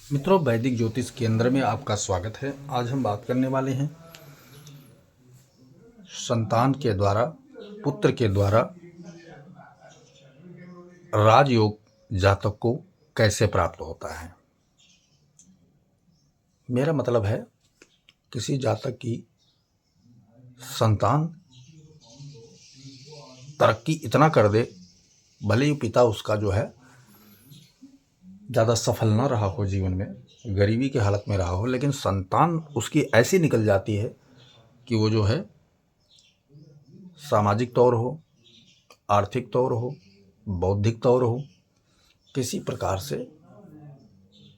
मित्रों, वैदिक ज्योतिष केंद्र में आपका स्वागत है। आज हम बात करने वाले हैं संतान के द्वारा, पुत्र के द्वारा राजयोग जातक को कैसे प्राप्त होता है। मेरा मतलब है किसी जातक की संतान तरक्की इतना कर दे, भले ही पिता उसका जो है ज़्यादा सफल ना रहा हो, जीवन में गरीबी की हालत में रहा हो, लेकिन संतान उसकी ऐसी निकल जाती है कि वो जो है सामाजिक तौर हो, आर्थिक तौर हो, बौद्धिक तौर हो, किसी प्रकार से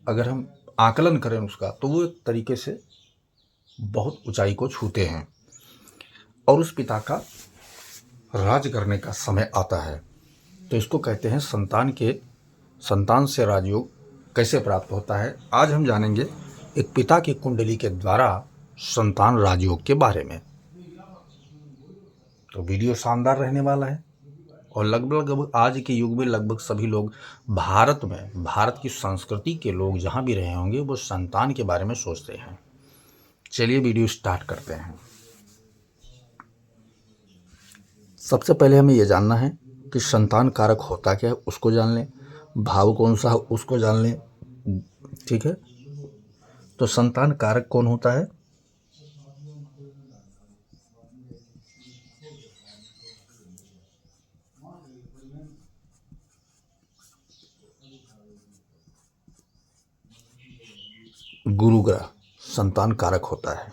अगर हम आकलन करें उसका, तो वो एक तरीके से बहुत ऊंचाई को छूते हैं और उस पिता का राज करने का समय आता है। तो इसको कहते हैं संतान से राजयोग कैसे प्राप्त होता है। आज हम जानेंगे एक पिता की कुंडली के द्वारा संतान राजयोग के बारे में। तो वीडियो शानदार रहने वाला है और लगभग आज के युग में लगभग सभी लोग भारत की संस्कृति के लोग जहाँ भी रहे होंगे वो संतान के बारे में सोचते हैं। चलिए वीडियो स्टार्ट करते हैं। सबसे पहले हमें यह जानना है कि संतान कारक होता क्या है, उसको जान लें। भाव कौन सा है उसको जान लें। ठीक है, तो संतान कारक कौन होता है? गुरु ग्रह संतान कारक होता है।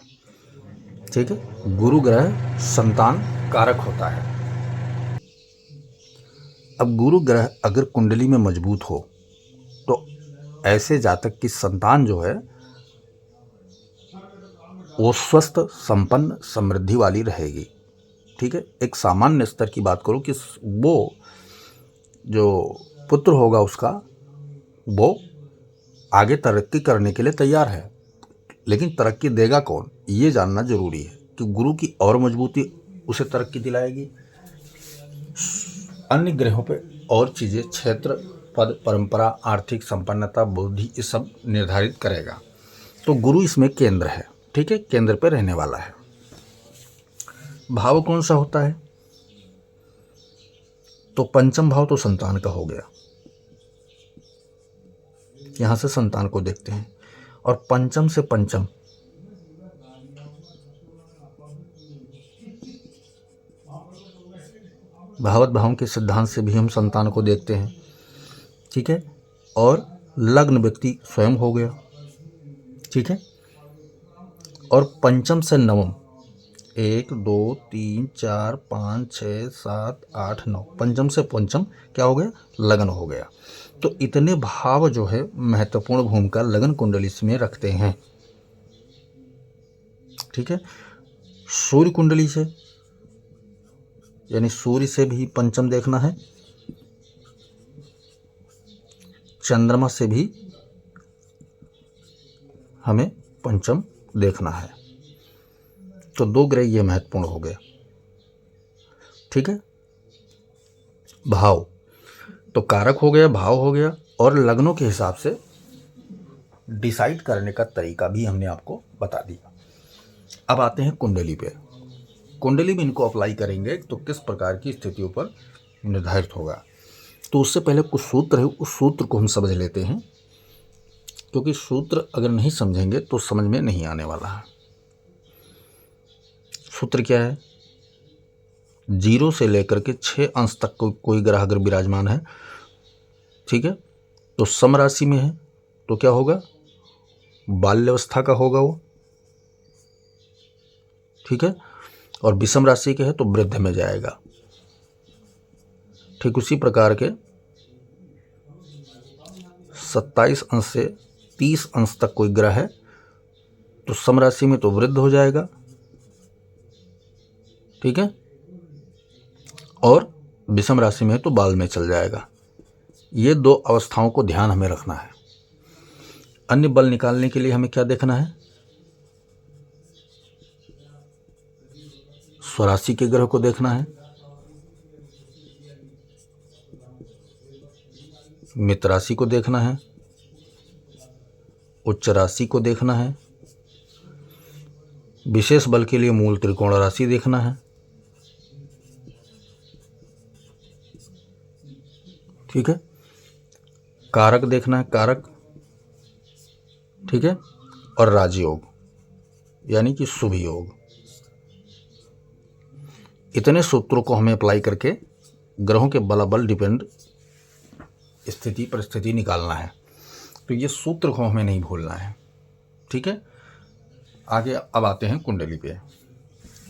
ठीक है, गुरु ग्रह संतान कारक होता है। अब गुरु ग्रह अगर कुंडली में मजबूत हो तो ऐसे जातक की संतान जो है वो स्वस्थ, संपन्न, समृद्धि वाली रहेगी। ठीक है, एक सामान्य स्तर की बात करूं कि वो जो पुत्र होगा उसका, वो आगे तरक्की करने के लिए तैयार है, लेकिन तरक्की देगा कौन, ये जानना जरूरी है कि गुरु की और मजबूती उसे तरक्की दिलाएगी। अन्य ग्रहों पे और चीज़ें, क्षेत्र, पद, परंपरा, आर्थिक संपन्नता, बुद्धि, ये सब निर्धारित करेगा। तो गुरु इसमें केंद्र है। ठीक है, केंद्र पे रहने वाला है। भाव कौन सा होता है? तो पंचम भाव तो संतान का हो गया। यहां से संतान को देखते हैं और पंचम से पंचम भावत भाव के सिद्धांत से भी हम संतान को देखते हैं। ठीक है, और लग्न व्यक्ति स्वयं हो गया। ठीक है, और पंचम से नवम 1 2 3 4 5 6 7 8 9, पंचम से पंचम क्या हो गया? लगन हो गया। तो इतने भाव जो है महत्वपूर्ण भूमिका लगन कुंडली में रखते हैं। ठीक है, सूर्य कुंडली से, यानी सूर्य से भी पंचम देखना है, चंद्रमा से भी हमें पंचम देखना है। तो दो ग्रह ये महत्वपूर्ण हो गए। ठीक है, भाव तो कारक हो गया, भाव हो गया, और लग्नों के हिसाब से डिसाइड करने का तरीका भी हमने आपको बता दिया। अब आते हैं कुंडली पे। कुंडली में इनको अप्लाई करेंगे तो किस प्रकार की स्थितियों पर निर्धारित होगा। तो उससे पहले कुछ सूत्र है, उस सूत्र को हम समझ लेते हैं, क्योंकि सूत्र अगर नहीं समझेंगे तो समझ में नहीं आने वाला है। सूत्र क्या है? 0 से लेकर के 6 अंश तक कोई ग्रह अगर विराजमान है, ठीक है, तो सम राशि में है तो क्या होगा? बाल्यावस्था का होगा वो। ठीक है, और विषम राशि के है तो वृद्ध में जाएगा। ठीक उसी प्रकार के 27 अंश से 30 अंश तक कोई ग्रह है तो सम राशि में तो वृद्ध हो जाएगा। ठीक है, और विषम राशि में तो बाल में चल जाएगा। ये दो अवस्थाओं को ध्यान हमें रखना है। अन्य बल निकालने के लिए हमें क्या देखना है? स्वराशि के ग्रह को देखना है, मित्र राशि को देखना है, उच्च राशि को देखना है। विशेष बल के लिए मूल त्रिकोण राशि देखना है। ठीक है, कारक देखना है, कारक, ठीक है, और राजयोग यानी कि शुभ योग। इतने सूत्रों को हमें अप्लाई करके ग्रहों के बलाबल डिपेंड स्थिति परिस्थिति निकालना है। तो ये सूत्र को हमें नहीं भूलना है। ठीक है, आगे अब आते हैं कुंडली पे।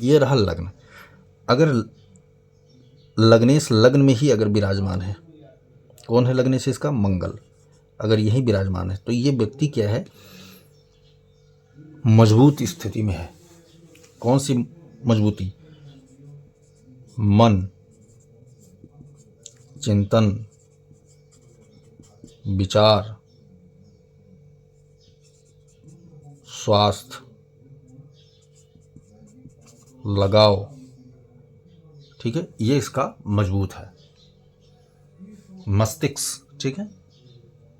ये रहा लग्न। अगर लग्नेश लग्न में ही अगर विराजमान है, कौन है लग्नेश? इसका मंगल। अगर यही विराजमान है तो ये व्यक्ति क्या है? मजबूत स्थिति में है। कौन सी मजबूती? मन, चिंतन, विचार, स्वास्थ्य, लगाव। ठीक है, ये इसका मजबूत है। मस्तिष्क, ठीक है,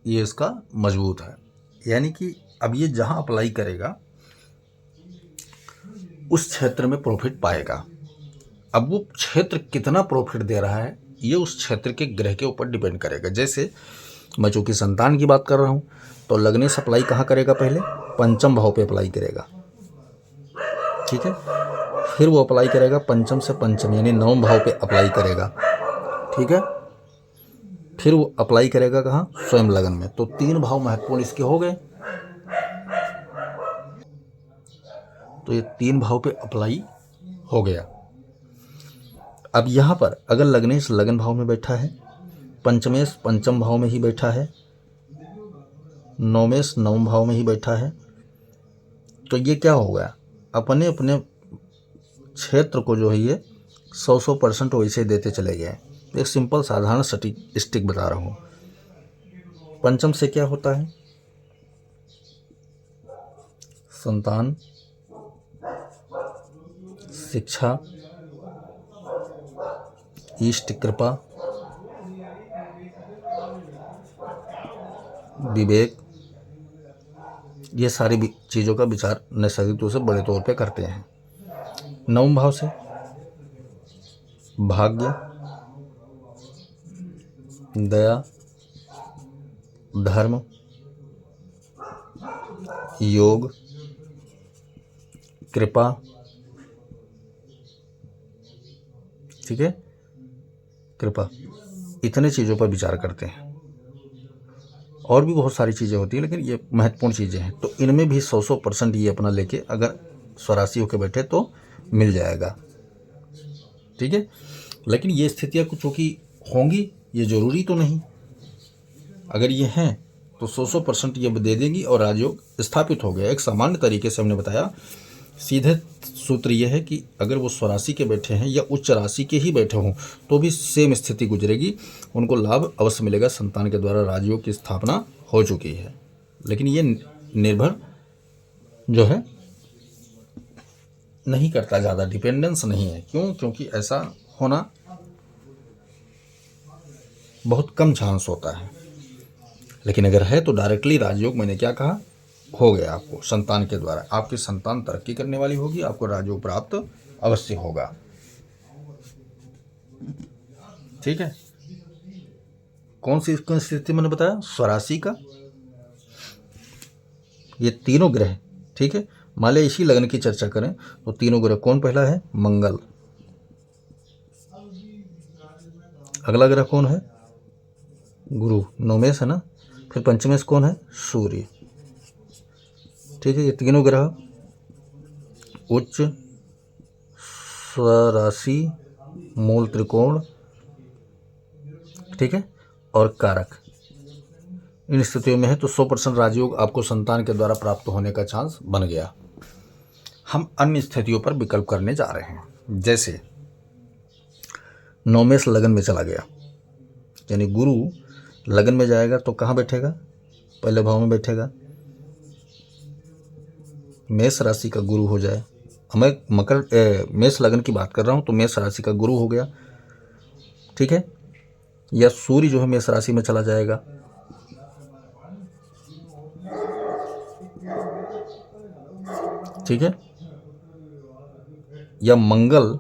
ये इसका मजबूत है। यानी कि अब ये जहां अप्लाई करेगा उस क्षेत्र में प्रॉफिट पाएगा। अब वो क्षेत्र कितना प्रॉफिट दे रहा है ये उस क्षेत्र के ग्रह के ऊपर डिपेंड करेगा। जैसे मैं चूँकि संतान की बात कर रहा हूँ तो लग्नेश अप्लाई कहाँ करेगा? पहले पंचम भाव पे अप्लाई करेगा। ठीक है, फिर वो अप्लाई करेगा पंचम से पंचम यानी नवम भाव पे अप्लाई करेगा। ठीक है, फिर वो अप्लाई करेगा कहाँ? स्वयं लगन में। तो 3 भाव महत्वपूर्ण इसके हो गए। तो ये 3 भाव पे अप्लाई हो गया। अब यहाँ पर अगर लग्नेश लगन भाव में बैठा है, पंचमेश पंचम भाव में ही बैठा है, नवमेश नवम भाव में ही बैठा है, तो ये क्या हो गया? अपने अपने क्षेत्र को जो है ये 100% वैसे देते चले गए। एक सिंपल साधारण स्टिक बता रहा हूँ। पंचम से क्या होता है? संतान, शिक्षा, इष्ट कृपा, विवेक, ये सारी चीज़ों का विचार नैसर्गिक रूप से बड़े तौर पे करते हैं। नवम भाव से भाग्य, दया, धर्म, योग, कृपा, ठीक है, कृपा, इतने चीज़ों पर विचार करते हैं। और भी बहुत सारी चीज़ें होती हैं लेकिन ये महत्वपूर्ण चीज़ें हैं। तो इनमें भी 100% ये अपना लेके अगर स्वराशि होकर बैठे तो मिल जाएगा। ठीक है, लेकिन ये स्थितियाँ कुछ चूँकि होंगी, ये ज़रूरी तो नहीं। अगर ये हैं तो 100% ये दे देंगी और राजयोग स्थापित हो गया। एक सामान्य तरीके से हमने बताया, सीधे सूत्र यह है कि अगर वो स्वराशि के बैठे हैं या उच्च राशि के ही बैठे हों तो भी सेम स्थिति गुजरेगी, उनको लाभ अवश्य मिलेगा। संतान के द्वारा राजयोग की स्थापना हो चुकी है। लेकिन ये निर्भर जो है नहीं करता, ज़्यादा डिपेंडेंस नहीं है। क्यों? क्योंकि ऐसा होना बहुत कम चांस होता है। लेकिन अगर है तो डायरेक्टली राजयोग, मैंने क्या कहा, हो गया आपको संतान के द्वारा। आपकी संतान तरक्की करने वाली होगी, आपको राजयोग प्राप्त अवश्य होगा। ठीक है, कौन सी स्थिति मैंने बताया? स्वराशि का ये तीनों ग्रह। ठीक है, मान लिया इसी लगन की चर्चा करें तो तीनों ग्रह कौन पहला है? मंगल। अगला ग्रह कौन है? गुरु। नवमेश है ना। फिर पंचमेश कौन है? सूर्य। ठीक है, ये तीनों ग्रह उच्च, स्वराशि, मूल त्रिकोण, ठीक है, और कारक, इन स्थितियों में है तो 100% राजयोग आपको संतान के द्वारा प्राप्त होने का चांस बन गया। हम अन्य स्थितियों पर विकल्प करने जा रहे हैं। जैसे नवमेश लगन में चला गया, यानी गुरु लगन में जाएगा तो कहाँ बैठेगा? पहले भाव में बैठेगा। मेष राशि का गुरु हो जाए, मैं मेष लगन की बात कर रहा हूँ तो मेष राशि का गुरु हो गया। ठीक है, या सूर्य जो है मेष राशि में चला जाएगा। ठीक है, या मंगल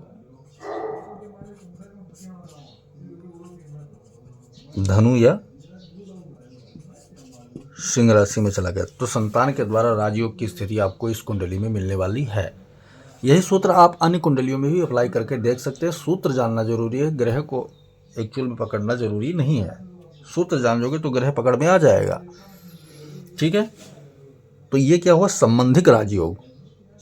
धनु या सिंह राशि में चला गया तो संतान के द्वारा राजयोग की स्थिति आपको इस कुंडली में मिलने वाली है। यही सूत्र आप अन्य कुंडलियों में भी अप्लाई करके देख सकते हैं। सूत्र जानना जरूरी है, ग्रह को एक्चुअल में पकड़ना जरूरी नहीं है। सूत्र जान लोगे तो ग्रह पकड़ में आ जाएगा। ठीक है, तो ये क्या हुआ, संबंधिक राजयोग,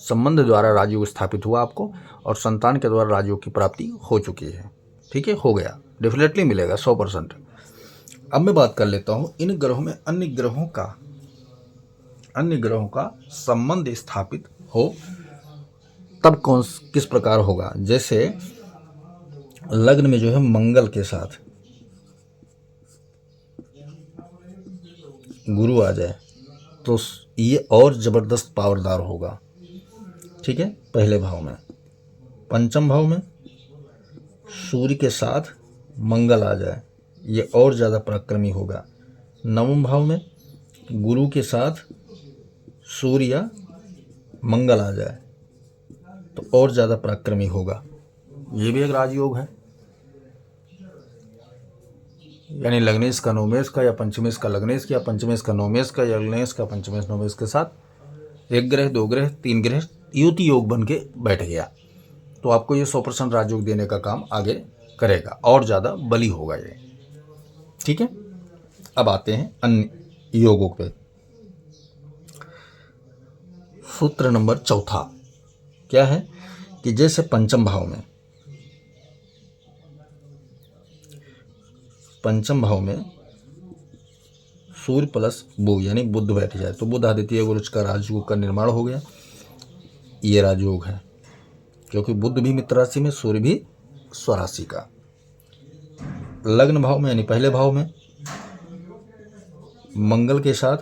संबंध द्वारा राजयोग स्थापित हुआ आपको और संतान के द्वारा राजयोग की प्राप्ति हो चुकी है। ठीक है, हो गया, डेफिनेटली मिलेगा 100%। अब मैं बात कर लेता हूं इन ग्रहों में अन्य ग्रहों का संबंध स्थापित हो तब किस प्रकार होगा। जैसे लग्न में जो है मंगल के साथ गुरु आ जाए तो ये और जबरदस्त पावरदार होगा। ठीक है, पहले भाव में, पंचम भाव में सूर्य के साथ मंगल आ जाए, ये और ज़्यादा पराक्रमी होगा। नवम भाव में गुरु के साथ सूर्य या मंगल आ जाए तो और ज़्यादा पराक्रमी होगा। ये भी एक राजयोग है, यानी लग्नेश का नवमेश का या पंचमेश का लग्नेश का या पंचमेश का नवमेश का या लग्नेश का पंचमेश नवमेश के साथ एक ग्रह, दो ग्रह, तीन ग्रह युति योग बन के बैठ गया तो आपको ये 100% राजयोग देने का काम आगे करेगा और ज़्यादा बली होगा ये। ठीक है, अब आते हैं अन्य योगों पे। सूत्र नंबर 4 क्या है कि जैसे पंचम भाव में सूर्य प्लस बुध यानी बुध बैठ जाए तो बुध आदित्य गुरुज का राजयोग का निर्माण हो गया। ये राजयोग है क्योंकि बुध भी मित्र राशि में, सूर्य भी स्वराशि का। लग्न भाव में यानी पहले भाव में मंगल के साथ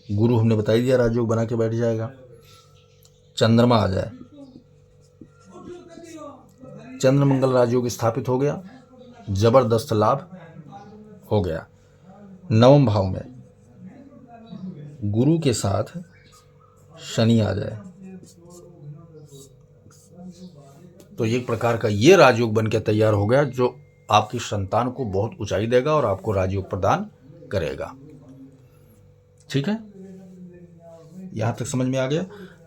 गुरु हमने बता दिया राजयोग बना के बैठ जाएगा। चंद्रमा आ जाए, चंद्र मंगल राजयोग स्थापित हो गया, जबरदस्त लाभ हो गया। नवम भाव में गुरु के साथ शनि आ जाए तो एक प्रकार का ये राजयोग बन के तैयार हो गया जो आपकी संतान को बहुत ऊंचाई देगा और आपको राजयोग प्रदान करेगा। ठीक है, यहां तक समझ में आ गया।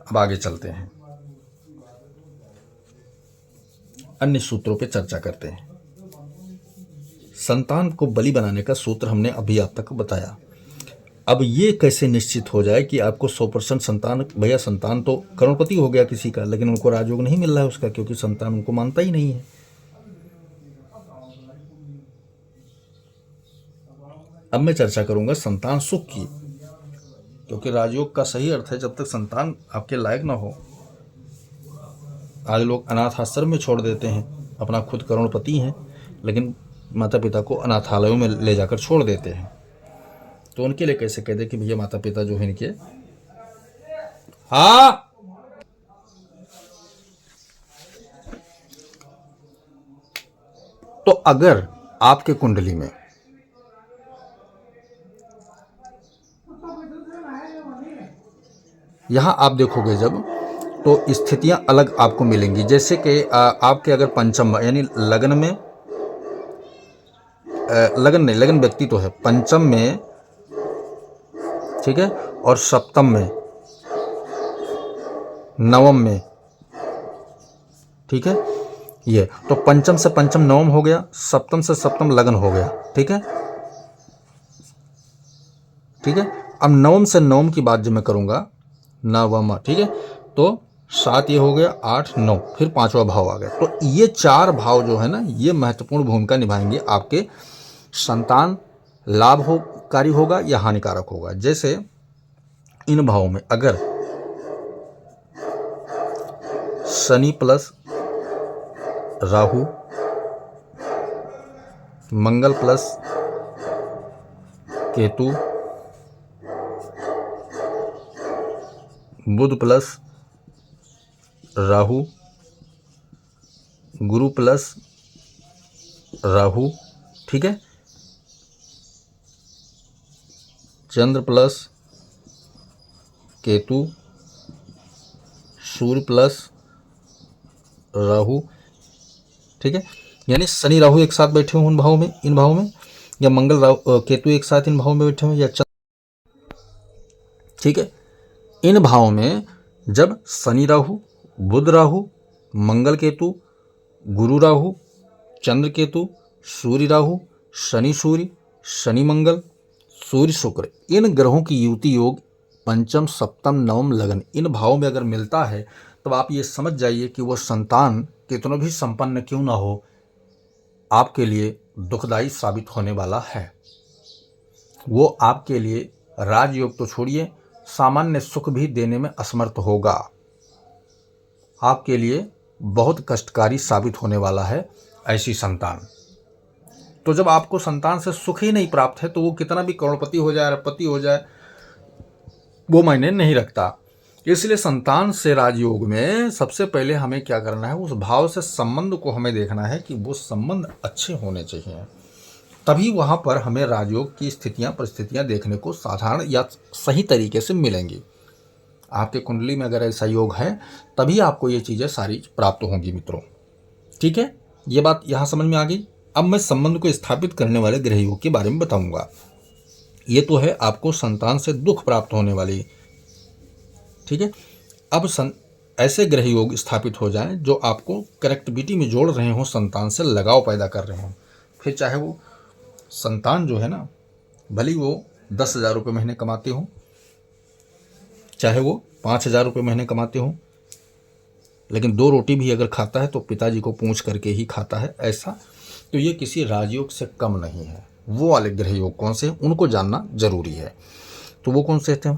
अब आगे चलते हैं, अन्य सूत्रों पे चर्चा करते हैं। संतान को बलि बनाने का सूत्र हमने अभी आप तक बताया। अब ये कैसे निश्चित हो जाए कि आपको 100% संतान, भैया संतान तो करोड़पति हो गया किसी का लेकिन उनको राजयोग नहीं मिल रहा है उसका, क्योंकि संतान उनको मानता ही नहीं है। अब मैं चर्चा करूंगा संतान सुख की, क्योंकि राजयोग का सही अर्थ है जब तक संतान आपके लायक ना हो। आज लोग अनाथ आश्रम में छोड़ देते हैं, अपना खुद करोड़पति हैं लेकिन माता पिता को अनाथालयों में ले जाकर छोड़ देते हैं। तो उनके लिए कैसे कह दे कि भैया माता पिता जो है इनके, हाँ तो अगर आपके कुंडली में यहां आप देखोगे जब तो स्थितियां अलग आपको मिलेंगी। जैसे कि आपके अगर पंचम यानी लगन में, लगन व्यक्ति तो है पंचम में, ठीक है, और सप्तम में, नवम में, ठीक है, ये तो पंचम से पंचम नवम हो गया, सप्तम से सप्तम लगन हो गया। ठीक है, ठीक है। अब नवम से नवम की बात जब मैं करूंगा, नवम, ठीक है, तो 7 ये हो गया, 8 9, फिर 5वां भाव आ गया। तो ये 4 भाव जो है ना, ये महत्वपूर्ण भूमिका निभाएंगे। आपके संतान लाभकारी होगा या हानिकारक होगा। जैसे इन भावों में अगर शनि प्लस राहु, मंगल प्लस केतु, बुध प्लस राहु, गुरु प्लस राहु, ठीक है, चंद्र प्लस केतु, सूर्य प्लस राहु, ठीक है, यानी शनि राहु एक साथ बैठे हो उन भावों में, इन भावों में, या मंगल राहु केतु एक साथ इन भावों में बैठे हो, या ठीक है। इन भावों में जब शनि राहु, बुध राहु, मंगल केतु, गुरु राहु, चंद्र केतु, सूर्य राहु, शनि सूर्य, शनि मंगल, सूर्य शुक्र, इन ग्रहों की युति योग पंचम, सप्तम, नवम, लगन इन भावों में अगर मिलता है तो आप ये समझ जाइए कि वो संतान कितना भी संपन्न क्यों ना हो, आपके लिए दुखदायी साबित होने वाला है। वो आपके लिए राजयोग तो छोड़िए, सामान्य सुख भी देने में असमर्थ होगा। आपके लिए बहुत कष्टकारी साबित होने वाला है ऐसी संतान। तो जब आपको संतान से सुख ही नहीं प्राप्त है तो वो कितना भी करोड़पति हो जाए, अरबपति हो जाए, वो मायने नहीं रखता। इसलिए संतान से राजयोग में सबसे पहले हमें क्या करना है, उस भाव से संबंध को हमें देखना है कि वो संबंध अच्छे होने चाहिए, तभी वहाँ पर हमें राजयोग की स्थितियाँ परिस्थितियाँ देखने को साधारण या सही तरीके से मिलेंगी। आपके कुंडली में अगर ऐसा योग है तभी आपको ये चीज़ें सारी प्राप्त होंगी मित्रों, ठीक है। ये बात यहाँ समझ में आ गई। अब मैं संबंध को स्थापित करने वाले ग्रह योग के बारे में बताऊंगा। ये तो है आपको संतान से दुख प्राप्त होने वाली, ठीक है। अब ऐसे ग्रह योग स्थापित हो जाएं जो आपको कनेक्टिविटी में जोड़ रहे हों, संतान से लगाव पैदा कर रहे हों। फिर चाहे वो संतान जो है ना, भले वो 10,000 रुपये महीने कमाते हो, चाहे वो 5,000 रुपये महीने कमाते हो, लेकिन 2 रोटी भी अगर खाता है तो पिताजी को पूछ करके ही खाता है, ऐसा तो ये किसी राजयोग से कम नहीं है। वो वाले ग्रह योग कौन से हैं उनको जानना जरूरी है। तो वो कौन से थे,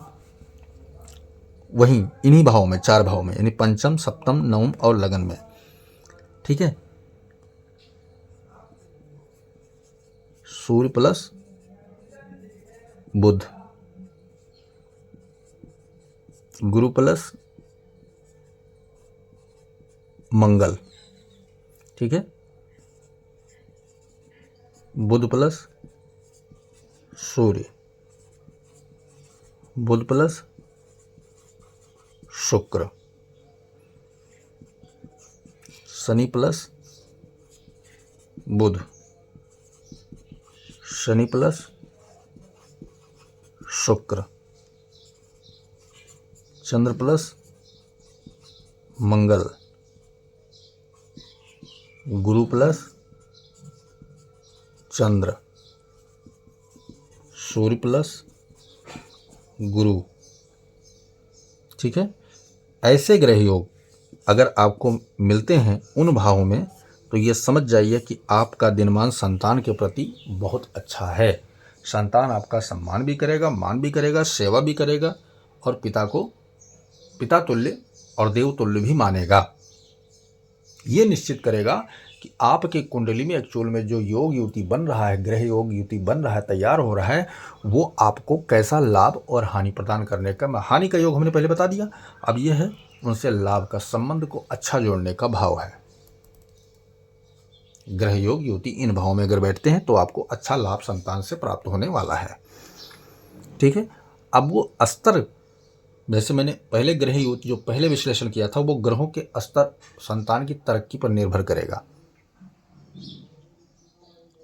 वहीं इन्हीं भावों में, 4 भावों में, यानी पंचम, सप्तम, नवम और लगन में, ठीक है। सूर्य प्लस बुध, गुरु प्लस मंगल, ठीक है, बुध प्लस सूर्य, बुध प्लस शुक्र, शनि प्लस बुध, शनि प्लस शुक्र, चंद्र प्लस मंगल, गुरु प्लस चंद्र, सूर्य प्लस गुरु, ठीक है। ऐसे ग्रह योग अगर आपको मिलते हैं उन भावों में तो ये समझ जाइए कि आपका दिनमान संतान के प्रति बहुत अच्छा है। संतान आपका सम्मान भी करेगा, मान भी करेगा, सेवा भी करेगा और पिता को पिता तुल्य और देव तुल्य भी मानेगा। ये निश्चित करेगा कि आपके कुंडली में एक्चुअल में जो योग युति बन रहा है, ग्रह योग युति बन रहा है, तैयार हो रहा है, वो आपको कैसा लाभ और हानि प्रदान करने का। हानि का योग हमने पहले बता दिया, अब ये है उनसे लाभ का, संबंध को अच्छा जोड़ने का भाव है। ग्रह योग युति इन भावों में अगर बैठते हैं तो आपको अच्छा लाभ संतान से प्राप्त होने वाला है, ठीक है। अब वो स्तर, जैसे मैंने पहले ग्रह युति जो पहले विश्लेषण किया था, वो ग्रहों के स्तर संतान की तरक्की पर निर्भर करेगा,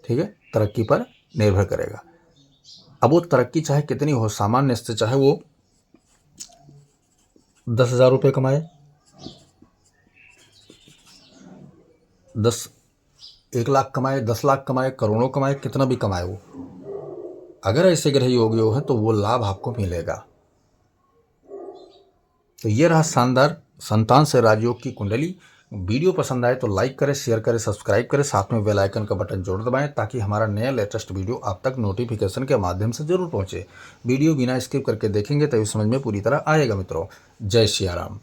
ठीक है, तरक्की पर निर्भर करेगा। अब वो तरक्की चाहे कितनी हो, सामान्य से चाहे वो 10,000 रुपये कमाए, 1 लाख कमाए, 10 लाख कमाए, करोड़ों कमाए, कितना भी कमाए, वो अगर ऐसे ग्रह योग है तो वो लाभ आपको मिलेगा। तो ये रहा शानदार संतान से राजयोग की कुंडली। वीडियो पसंद आए तो लाइक करें, शेयर करें, सब्सक्राइब करें, साथ में बेल आइकन का बटन जरूर दबाएं ताकि हमारा नया लेटेस्ट वीडियो आप तक नोटिफिकेशन के माध्यम से जरूर पहुंचे। वीडियो बिना स्किप करके देखेंगे तभी समझ में पूरी तरह आएगा मित्रों। जय सिया राम।